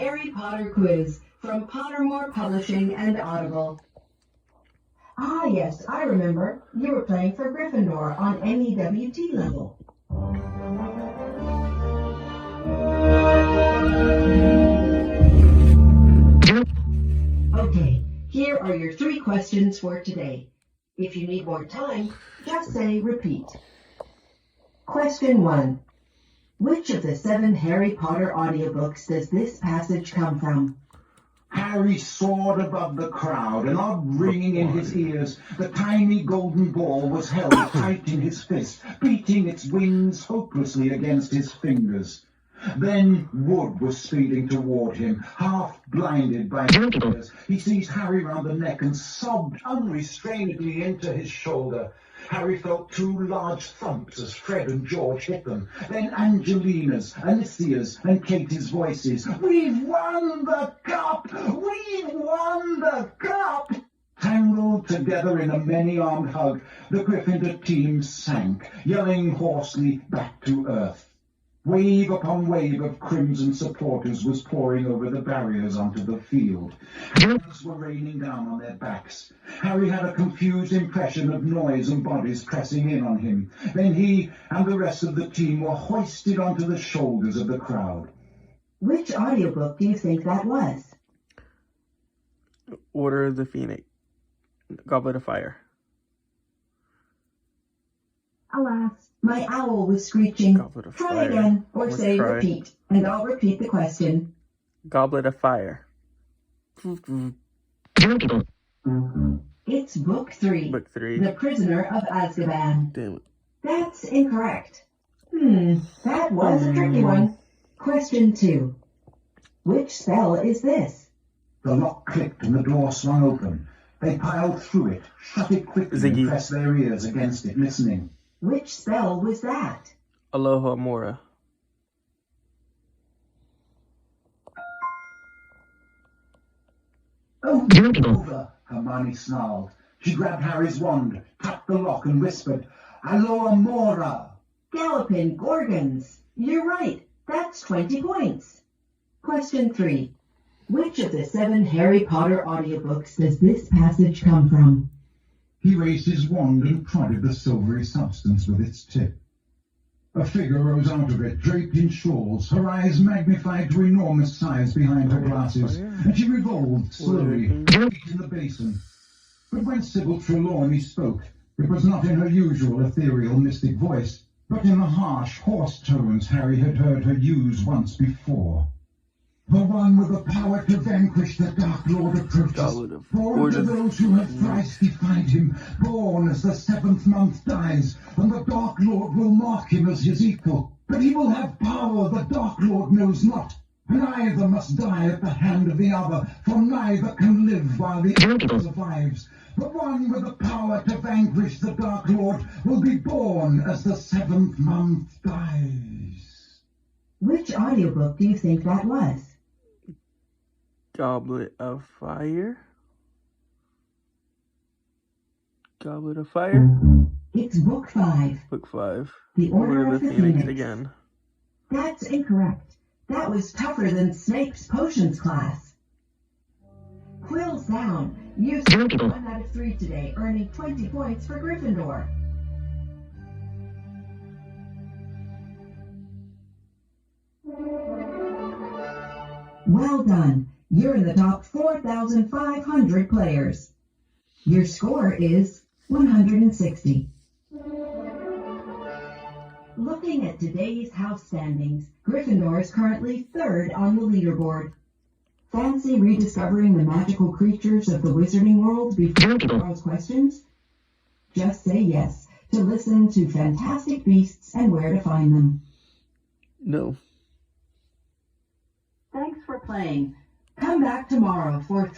Harry Potter quiz from Pottermore Publishing and Audible. Ah, yes, I remember. You were playing for Gryffindor on MEWT level. Okay, here are your 3 questions for today. If you need more time, just say repeat. Question 1. Which of the 7 Harry Potter audiobooks does this passage come from? Harry soared above the crowd, and loud ringing in his ears, the tiny golden ball was held tight in his fist, beating its wings hopelessly against his fingers. Then Wood was speeding toward him, half blinded by tears. He seized Harry round the neck and sobbed unrestrainedly into his shoulder. Harry felt 2 large thumps as Fred and George hit them. Then Angelina's, Alicia's, and Katie's voices. "We've won the cup! We've won the cup!" Tangled together in a many-armed hug, the Gryffindor team sank, yelling hoarsely back to earth. Wave upon wave of crimson supporters was pouring over the barriers onto the field. Hands were raining down on their backs. Harry had a confused impression of noise and bodies pressing in on him. Then he and the rest of the team were hoisted onto the shoulders of the crowd. Which audiobook do you think that was? Order of the Phoenix. Goblet of Fire. Alas, my owl was screeching. Goblet of Try Fire. again, or Let's say try. repeat, and I'll repeat the question. Goblet of Fire. It's Book 3. Book 3. The Prisoner of Azkaban. Damn it. That's incorrect. That was a tricky one. Question 2. Which spell is this? The lock clicked and the door swung open. They piled through it, shut it quickly, Ziggy. and pressed their ears against it, listening. Which spell was that? Aloha Mora. "Oh, over!" Hermione snarled. She grabbed Harry's wand, tapped the lock, and whispered, "Aloha Mora!" Galloping Gorgons. You're right. That's 20 points. Question 3. Which of the 7 Harry Potter audiobooks does this passage come from? He raised his wand and prodded the silvery substance with its tip. A figure rose out of it, draped in shawls, her eyes magnified to enormous size behind her glasses, and she revolved slowly, in the basin. But when Sybil Trelawney spoke, it was not in her usual ethereal mystic voice, but in the harsh, hoarse tones Harry had heard her use once before. "The one with the power to vanquish the Dark Lord approaches, Goblet of born to Order. those who have thrice defied him, born as the 7th month dies, and the Dark Lord will mark him as his equal. But he will have power the Dark Lord knows not, and either must die at the hand of the other, for neither can live while the other survives. The one with the power to vanquish the Dark Lord will be born as the 7th month dies." Which audiobook do you think that was? Goblet of Fire. Goblet of Fire. It's Book 5. Book 5. The Order of of the the Phoenix Phoenix. again. That's incorrect. That was tougher than Snape's potions class. Quills down. You scored 1 out of 3 today, earning 20 points for Gryffindor. Well done. You're in the top 4,500 players. Your score is 160. Looking at today's house standings, Gryffindor is currently 3rd on the leaderboard. Fancy rediscovering the magical creatures of the wizarding world before tomorrow's questions? Just say yes to listen to Fantastic Beasts and where to find them. No. Thanks for playing. Come back tomorrow for